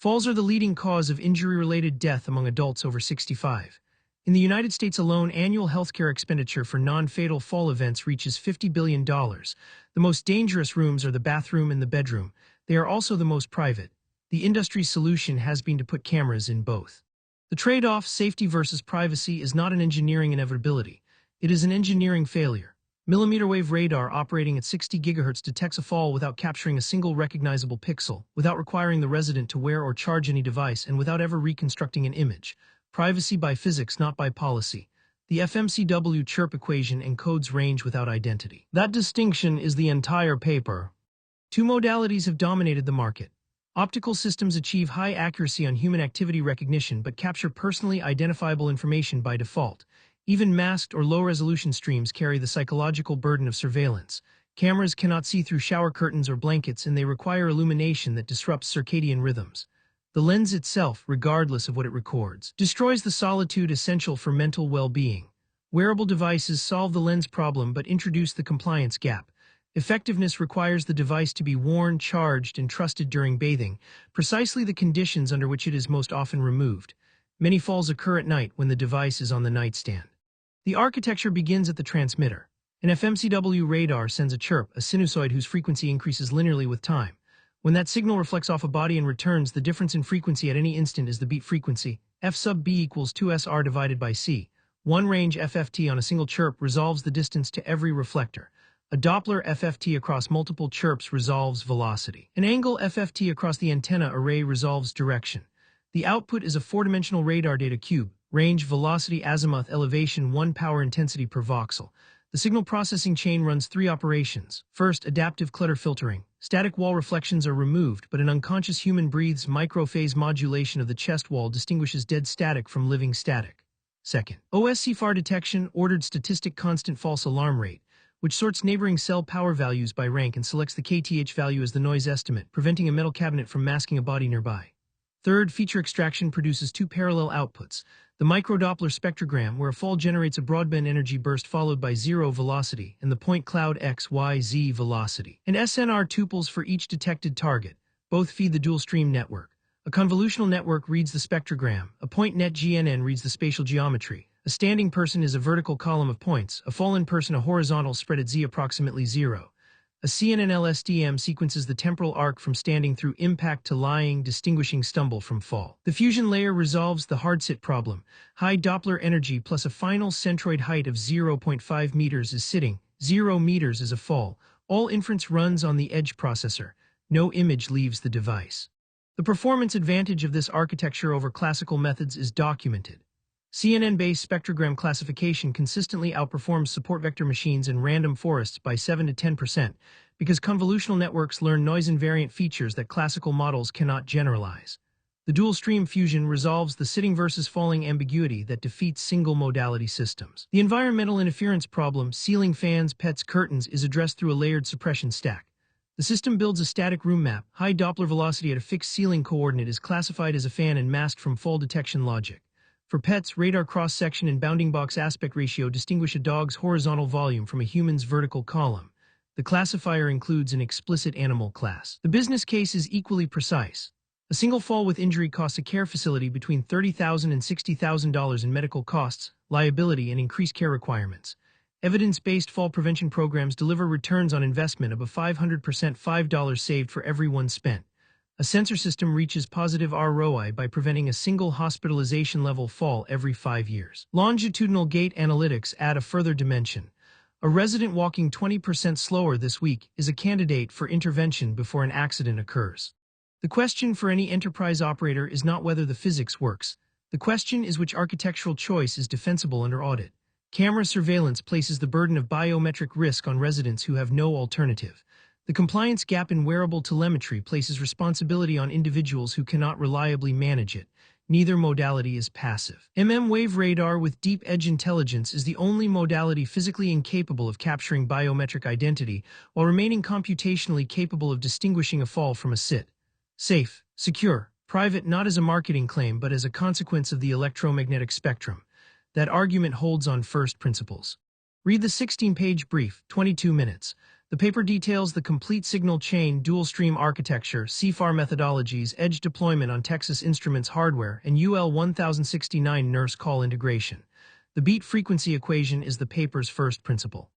Falls are the leading cause of injury-related death among adults over 65. In the United States alone, annual healthcare expenditure for non-fatal fall events reaches $50 billion. The most dangerous rooms are the bathroom and the bedroom. They are also the most private. The industry's solution has been to put cameras in both. The trade-off, safety versus privacy, is not an engineering inevitability. It is an engineering failure. Millimeter wave radar operating at 60 GHz detects a fall without capturing a single recognizable pixel, without requiring the resident to wear or charge any device, and without ever reconstructing an image. Privacy by physics, not by policy. The FMCW chirp equation encodes range without identity. That distinction is the entire paper. Two modalities have dominated the market. Optical systems achieve high accuracy on human activity recognition but capture personally identifiable information by default. Even masked or low-resolution streams carry the psychological burden of surveillance. Cameras cannot see through shower curtains or blankets, and they require illumination that disrupts circadian rhythms. The lens itself, regardless of what it records, destroys the solitude essential for mental well-being. Wearable devices solve the lens problem but introduce the compliance gap. Effectiveness requires the device to be worn, charged, and trusted during bathing, precisely the conditions under which it is most often removed. Many falls occur at night when the device is on the nightstand. The architecture begins at the transmitter. An FMCW radar sends a chirp, a sinusoid whose frequency increases linearly with time. When that signal reflects off a body and returns, the difference in frequency at any instant is the beat frequency. F sub b equals 2SR divided by c. One range FFT on a single chirp resolves the distance to every reflector. A Doppler FFT across multiple chirps resolves velocity. An angle FFT across the antenna array resolves direction. The output is a four-dimensional radar data cube, range, velocity, azimuth, elevation, 1 power intensity per voxel. The signal processing chain runs 3 operations. First, adaptive clutter filtering. Static wall reflections are removed, but an unconscious human breathes microphase modulation of the chest wall distinguishes dead static from living static. Second, OSCFAR detection, ordered statistic constant false alarm rate, which sorts neighboring cell power values by rank and selects the KTH value as the noise estimate, preventing a metal cabinet from masking a body nearby. Third, feature extraction produces 2 parallel outputs. The micro-Doppler spectrogram, where a fall generates a broadband energy burst followed by 0 velocity, and the point cloud x, y, z velocity. And SNR tuples for each detected target. Both feed the dual-stream network. A convolutional network reads the spectrogram. A PointNet GNN reads the spatial geometry. A standing person is a vertical column of points. A fallen person a horizontal spread at z approximately 0. A CNN-LSTM sequences the temporal arc from standing through impact to lying, distinguishing stumble from fall. The fusion layer resolves the hard-sit problem. High Doppler energy plus a final centroid height of 0.5 meters is sitting, 0 meters is a fall. All inference runs on the edge processor. No image leaves the device. The performance advantage of this architecture over classical methods is documented. CNN-based spectrogram classification consistently outperforms support vector machines and random forests by 7 to 10% because convolutional networks learn noise-invariant features that classical models cannot generalize. The dual-stream fusion resolves the sitting versus falling ambiguity that defeats single-modality systems. The environmental interference problem, ceiling fans, pets, curtains, is addressed through a layered suppression stack. The system builds a static room map. High Doppler velocity at a fixed ceiling coordinate is classified as a fan and masked from fall detection logic. For pets, radar cross-section and bounding box aspect ratio distinguish a dog's horizontal volume from a human's vertical column. The classifier includes an explicit animal class. The business case is equally precise. A single fall with injury costs a care facility between $30,000 and $60,000 in medical costs, liability, and increased care requirements. Evidence-based fall prevention programs deliver returns on investment of a 500% $5 saved for every one spent. A sensor system reaches positive ROI by preventing a single hospitalization-level fall every 5 years. Longitudinal gait analytics add a further dimension. A resident walking 20% slower this week is a candidate for intervention before an accident occurs. The question for any enterprise operator is not whether the physics works. The question is which architectural choice is defensible under audit. Camera surveillance places the burden of biometric risk on residents who have no alternative. The compliance gap in wearable telemetry places responsibility on individuals who cannot reliably manage it. Neither modality is passive. Wave radar with deep edge intelligence is the only modality physically incapable of capturing biometric identity while remaining computationally capable of distinguishing a fall from a sit. Safe, secure, private not as a marketing claim but as a consequence of the electromagnetic spectrum. That argument holds on first principles. Read the 16-page brief, 22 minutes. The paper details the complete signal chain, dual-stream architecture, CFAR methodologies, edge deployment on Texas Instruments hardware, and UL 1069 nurse call integration. The beat frequency equation is the paper's first principle.